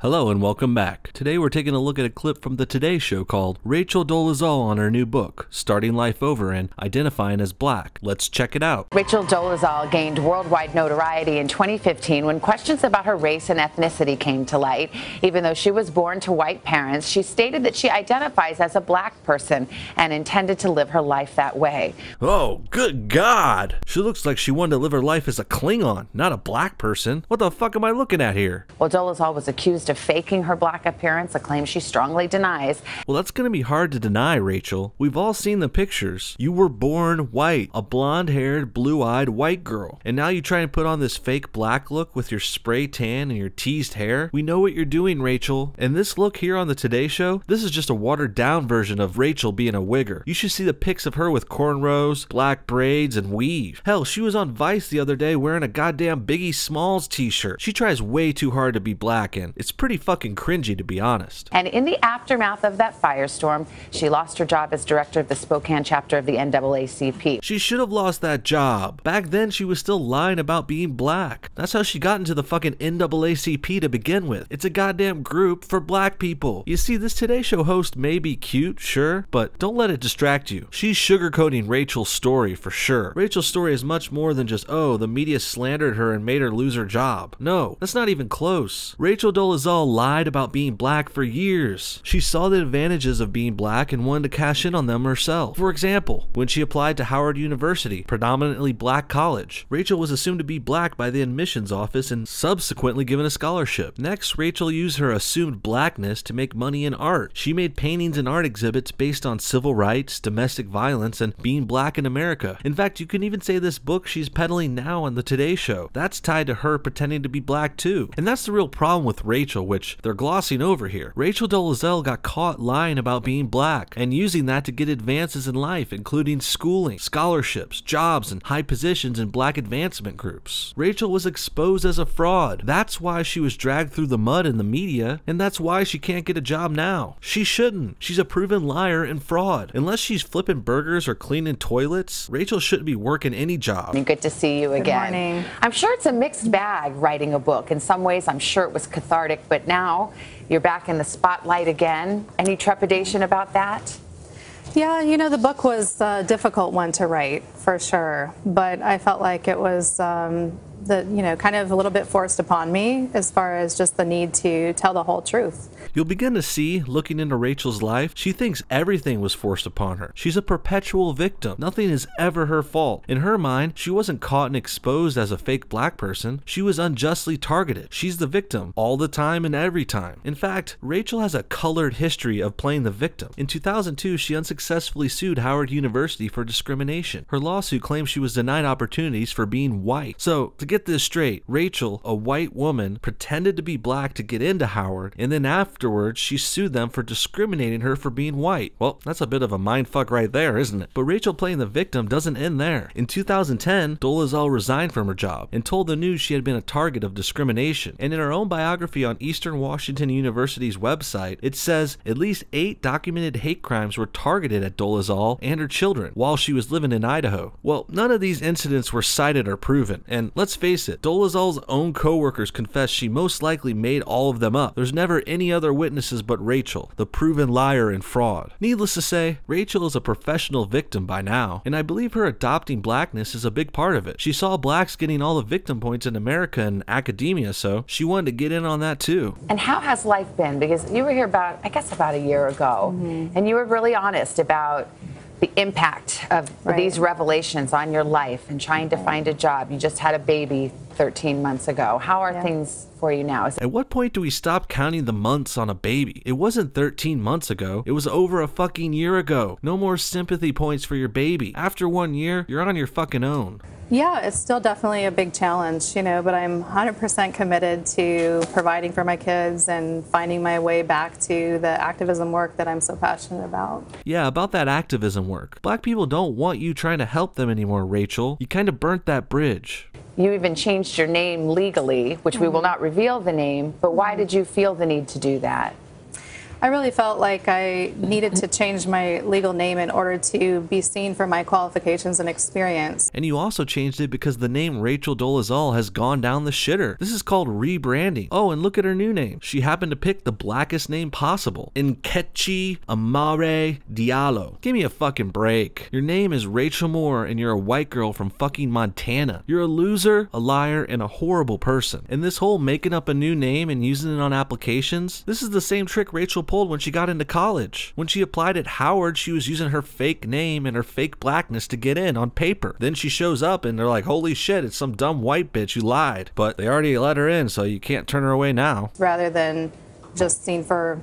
Hello and welcome back. Today we're taking a look at a clip from the Today Show called Rachel Dolezal on her new book, Starting Life Over and Identifying as Black. Let's check it out. Rachel Dolezal gained worldwide notoriety in 2015 when questions about her race and ethnicity came to light. Even though she was born to white parents, she stated that she identifies as a black person and intended to live her life that way. Oh, good God! She looks like she wanted to live her life as a Klingon, not a black person. What the fuck am I looking at here? Well, Dolezal was accused of faking her black appearance, a claim she strongly denies. Well, that's gonna be hard to deny, Rachel. We've all seen the pictures. You were born white, a blonde-haired, blue-eyed white girl. And now you try and put on this fake black look with your spray tan and your teased hair? We know what you're doing, Rachel. And this look here on the Today Show, this is just a watered-down version of Rachel being a wigger. You should see the pics of her with cornrows, black braids, and weave. Hell, she was on Vice the other day wearing a goddamn Biggie Smalls t-shirt. She tries way too hard to be black, and it's pretty fucking cringy, to be honest. And in the aftermath of that firestorm, she lost her job as director of the Spokane chapter of the NAACP. She should have lost that job. Back then, she was still lying about being black. That's how she got into the fucking NAACP to begin with. It's a goddamn group for black people. You see, this Today Show host may be cute, sure, but don't let it distract you. She's sugarcoating Rachel's story for sure. Rachel's story is much more than just, oh, the media slandered her and made her lose her job. No, that's not even close. Rachel Dolezal lied about being black for years. She saw the advantages of being black and wanted to cash in on them herself. For example, when she applied to Howard University, predominantly black college, Rachel was assumed to be black by the admissions office and subsequently given a scholarship. Next, Rachel used her assumed blackness to make money in art. She made paintings and art exhibits based on civil rights, domestic violence, and being black in America. In fact, you can even say this book she's peddling now on the Today Show, that's tied to her pretending to be black too. And that's the real problem with Rachel, which they're glossing over here. Rachel Dolezal got caught lying about being black and using that to get advances in life, including schooling, scholarships, jobs, and high positions in black advancement groups. Rachel was exposed as a fraud. That's why she was dragged through the mud in the media, and that's why she can't get a job now. She shouldn't. She's a proven liar and fraud. Unless she's flipping burgers or cleaning toilets, Rachel shouldn't be working any job. Good to see you again. Good morning. I'm sure it's a mixed bag writing a book. In some ways, I'm sure it was cathartic, but now you're back in the spotlight again. Any trepidation about that? Yeah, you know, the book was a difficult one to write, for sure. But I felt like it was, kind of a little bit forced upon me as far as just the need to tell the whole truth. You'll begin to see, looking into Rachel's life, she thinks everything was forced upon her. She's a perpetual victim. Nothing is ever her fault. In her mind, she wasn't caught and exposed as a fake black person. She was unjustly targeted. She's the victim all the time and every time. In fact, Rachel has a colored history of playing the victim. In 2002, she unsuccessfully sued Howard University for discrimination. Her lawsuit claims she was denied opportunities for being white. So, to get this straight, Rachel, a white woman, pretended to be black to get into Howard, and then afterwards she sued them for discriminating her for being white. Well, that's a bit of a mindfuck right there, isn't it? But Rachel playing the victim doesn't end there. In 2010, Dolezal resigned from her job and told the news she had been a target of discrimination. And in her own biography on Eastern Washington University's website, it says at least 8 documented hate crimes were targeted at Dolezal and her children while she was living in Idaho. Well, none of these incidents were cited or proven. And let's face it, Dolezal's own co-workers confessed she most likely made all of them up. There's never any other witnesses but Rachel, the proven liar and fraud. Needless to say, Rachel is a professional victim by now, and I believe her adopting blackness is a big part of it. She saw blacks getting all the victim points in America and academia, so she wanted to get in on that too. And how has life been? Because you were here about a year ago, and you were really honest about the impact of these revelations on your life and trying to find a job. You just had a baby 13 months ago. How are things for you now? At what point do we stop counting the months on a baby? It wasn't 13 months ago. It was over a fucking year ago. No more sympathy points for your baby. After 1 year, you're on your fucking own. Yeah, it's still definitely a big challenge, but I'm 100% committed to providing for my kids and finding my way back to the activism work that I'm so passionate about. Yeah, about that activism work. Black people don't want you trying to help them anymore, Rachel. You kind of burnt that bridge. You even changed your name legally, which we will not reveal the name, but why did you feel the need to do that? I really felt like I needed to change my legal name in order to be seen for my qualifications and experience. And you also changed it because the name Rachel Dolezal has gone down the shitter. This is called rebranding. Oh, and look at her new name. She happened to pick the blackest name possible. Nkechi Amare Diallo. Give me a fucking break. Your name is Rachel Moore and you're a white girl from fucking Montana. You're a loser, a liar, and a horrible person. And this whole making up a new name and using it on applications, this is the same trick Rachel pulled when she got into college. When she applied at Howard, she was using her fake name and her fake blackness to get in on paper. Then she shows up and they're like, holy shit, it's some dumb white bitch who lied. But they already let her in, so you can't turn her away now. Rather than just seen for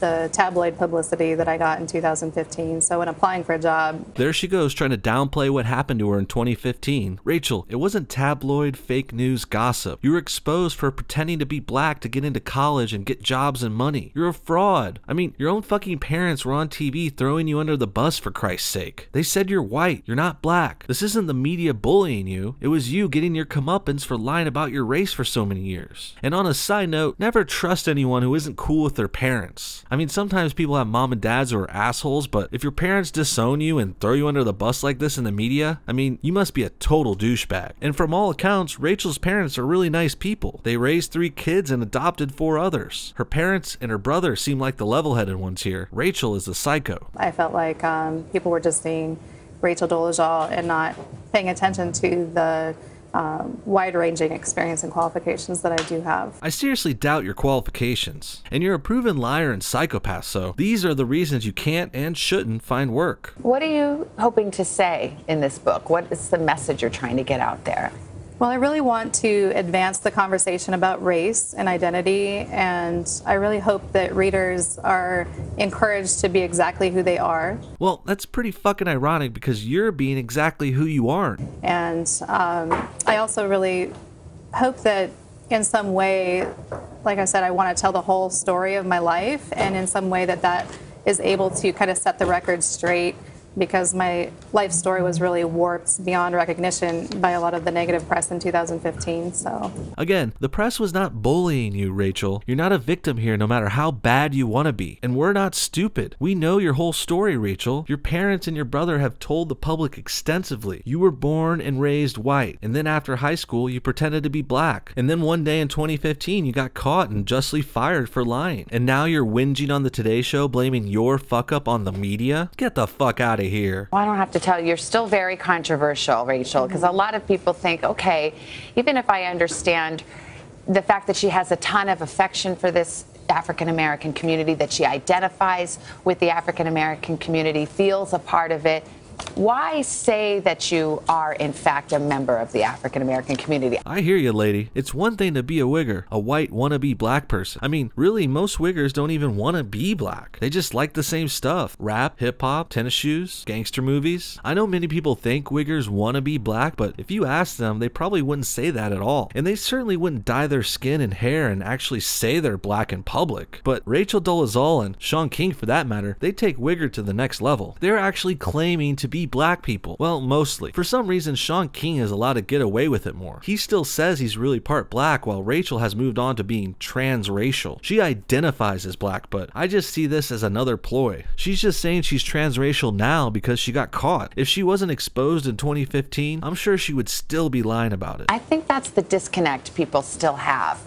the tabloid publicity that I got in 2015. So when applying for a job, there she goes trying to downplay what happened to her in 2015. Rachel, it wasn't tabloid fake news gossip. You were exposed for pretending to be black to get into college and get jobs and money. You're a fraud. I mean, your own fucking parents were on TV throwing you under the bus, for Christ's sake. They said you're white, you're not black. This isn't the media bullying you. It was you getting your comeuppance for lying about your race for so many years. And on a side note, never trust anyone who isn't cool with their parents. I mean, sometimes people have mom and dads who are assholes, but if your parents disown you and throw you under the bus like this in the media, I mean, you must be a total douchebag. And from all accounts, Rachel's parents are really nice people. They raised 3 kids and adopted 4 others. Her parents and her brother seem like the level-headed ones here. Rachel is the psycho. I felt like people were just seeing Rachel Dolezal and not paying attention to the wide-ranging experience and qualifications that I do have. I seriously doubt your qualifications. And you're a proven liar and psychopath, so these are the reasons you can't and shouldn't find work. What are you hoping to say in this book? What is the message you're trying to get out there? Well, I really want to advance the conversation about race and identity, and I really hope that readers are encouraged to be exactly who they are. Well, that's pretty fucking ironic because you're being exactly who you aren't. And I also really hope that in some way, like I said, I want to tell the whole story of my life, and in some way that is able to kind of set the record straight, because my life story was really warped beyond recognition by a lot of the negative press in 2015. So again, the press was not bullying you, Rachel. You're not a victim here no matter how bad you want to be. And we're not stupid. We know your whole story, Rachel. Your parents and your brother have told the public extensively. You were born and raised white, and then after high school you pretended to be black. And then one day in 2015 you got caught and justly fired for lying. And now you're whinging on the Today Show blaming your fuck up on the media? Get the fuck out of here. Well, I don't have to tell you, you're still very controversial, Rachel, because a lot of people think, okay, even if I understand the fact that she has a ton of affection for this African-American community, that she identifies with the African-American community, feels a part of it, why say that you are, in fact, a member of the African-American community? I hear you, lady. It's one thing to be a wigger, a white wannabe black person. I mean, really, most wiggers don't even want to be black. They just like the same stuff. Rap, hip-hop, tennis shoes, gangster movies. I know many people think wiggers want to be black, but if you ask them, they probably wouldn't say that at all. And they certainly wouldn't dye their skin and hair and actually say they're black in public. But Rachel Dolezal and Sean King, for that matter, they take wigger to the next level. They're actually claiming to be black people. Well, mostly. For some reason, Sean King is allowed to get away with it more. He still says he's really part black, while Rachel has moved on to being transracial. She identifies as black, but I just see this as another ploy. She's just saying she's transracial now because she got caught. If she wasn't exposed in 2015, I'm sure she would still be lying about it. I think that's the disconnect people still have.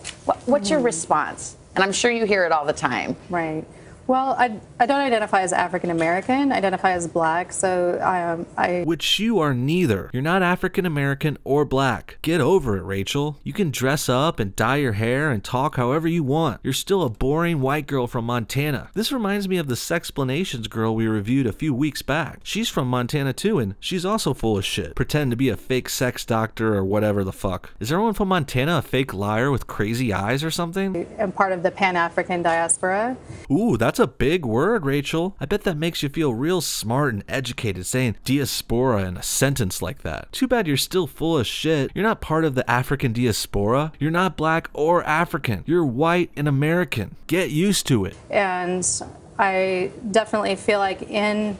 What's your response? And I'm sure you hear it all the time. Right. Well, I don't identify as African American. I identify as black, so Which you are neither. You're not African American or black. Get over it, Rachel. You can dress up and dye your hair and talk however you want. You're still a boring white girl from Montana. This reminds me of the Sexplanations girl we reviewed a few weeks back. She's from Montana too, and she's also full of shit. Pretend to be a fake sex doctor or whatever the fuck. Is everyone from Montana a fake liar with crazy eyes or something? I'm part of the Pan-African diaspora. Ooh, that's a big word, Rachel. I bet that makes you feel real smart and educated saying diaspora in a sentence like that. Too bad you're still full of shit. You're not part of the African diaspora. You're not black or African. You're white and American. Get used to it. And I definitely feel like in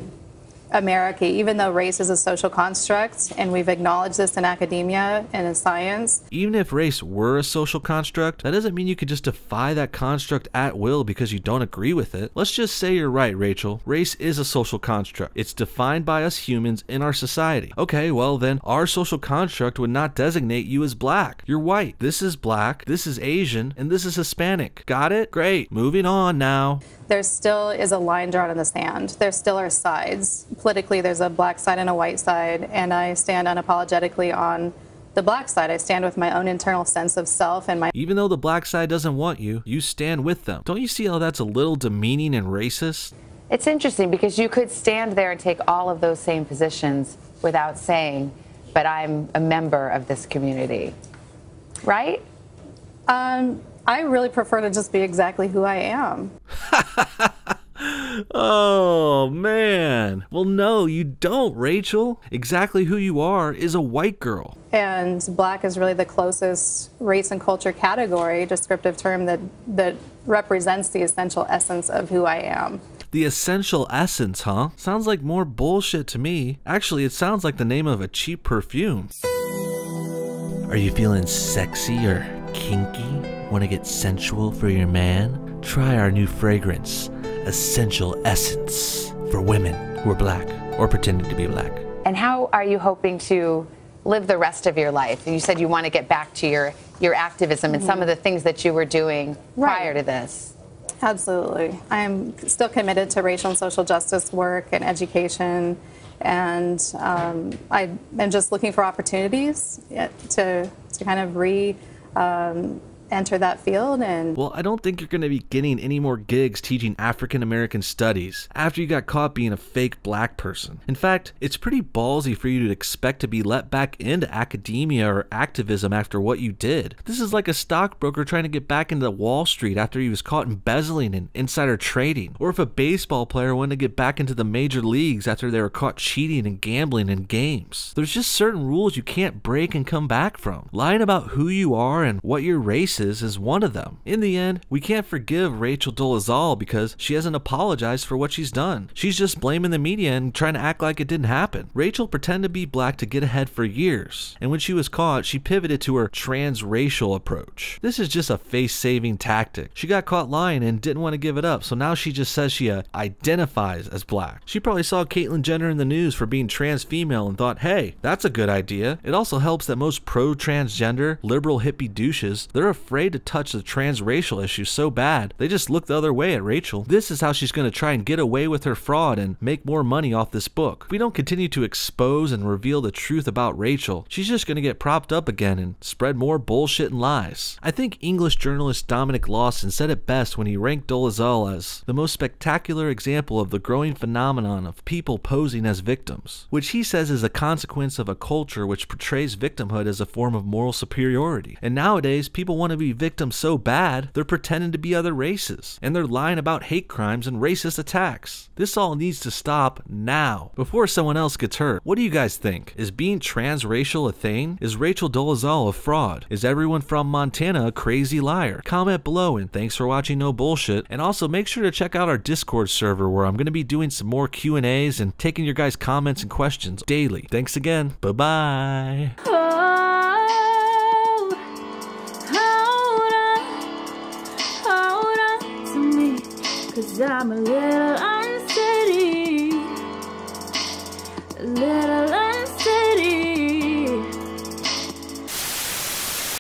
America, even though race is a social construct, and we've acknowledged this in academia and in science. Even if race were a social construct, that doesn't mean you could just defy that construct at will because you don't agree with it. Let's just say you're right, Rachel. Race is a social construct. It's defined by us humans in our society. Okay, well then, our social construct would not designate you as black. You're white. This is black, this is Asian, and this is Hispanic. Got it? Great. Moving on now. There still is a line drawn in the sand. There still are sides. Politically, there's a black side and a white side, and I stand unapologetically on the black side. I stand with my own internal sense of self and my... Even though the black side doesn't want you, you stand with them. Don't you see how that's a little demeaning and racist? It's interesting because you could stand there and take all of those same positions without saying, but I'm a member of this community, right? I really prefer to just be exactly who I am. Oh, man. Well, no, you don't, Rachel. Exactly who you are is a white girl. And black is really the closest race and culture category, descriptive term that represents the essential essence of who I am. The essential essence, huh? Sounds like more bullshit to me. Actually, it sounds like the name of a cheap perfume. Are you feeling sexy or kinky? Want to get sensual for your man? Try our new fragrance, Essential Essence, for women who are black or pretending to be black. And how are you hoping to live the rest of your life? You said you want to get back to your activism and some of the things that you were doing prior to this. Absolutely. I'm still committed to racial and social justice work and education, and I am just looking for opportunities to kind of enter that field. And well, I don't think you're going to be getting any more gigs teaching African American studies after you got caught being a fake black person. In fact, it's pretty ballsy for you to expect to be let back into academia or activism after what you did. This is like a stockbroker trying to get back into Wall Street after he was caught embezzling and insider trading, or if a baseball player wanted to get back into the major leagues after they were caught cheating and gambling in games. There's just certain rules you can't break and come back from. Lying about who you are and what your race is one of them. In the end, we can't forgive Rachel Dolezal because she hasn't apologized for what she's done. She's just blaming the media and trying to act like it didn't happen. Rachel pretended to be black to get ahead for years, and when she was caught, she pivoted to her transracial approach. This is just a face-saving tactic. She got caught lying and didn't want to give it up, so now she just says she identifies as black. She probably saw Caitlyn Jenner in the news for being trans female and thought, hey, that's a good idea. It also helps that most pro-transgender, liberal hippie douches, they're afraid to touch the transracial issue so bad, they just look the other way at Rachel. This is how she's going to try and get away with her fraud and make more money off this book. If we don't continue to expose and reveal the truth about Rachel, she's just going to get propped up again and spread more bullshit and lies. I think English journalist Dominic Lawson said it best when he ranked Dolezal as the most spectacular example of the growing phenomenon of people posing as victims, which he says is a consequence of a culture which portrays victimhood as a form of moral superiority. And nowadays, people want to be victims so bad, they're pretending to be other races, and they're lying about hate crimes and racist attacks. This all needs to stop now, before someone else gets hurt. What do you guys think? Is being transracial a thing? Is Rachel Dolezal a fraud? Is everyone from Montana a crazy liar? Comment below, and thanks for watching No Bullshit. And also make sure to check out our Discord server where I'm going to be doing some more Q&As and taking your guys' comments and questions daily. Thanks again. Bye-bye. Hold on to me, 'cause I'm a little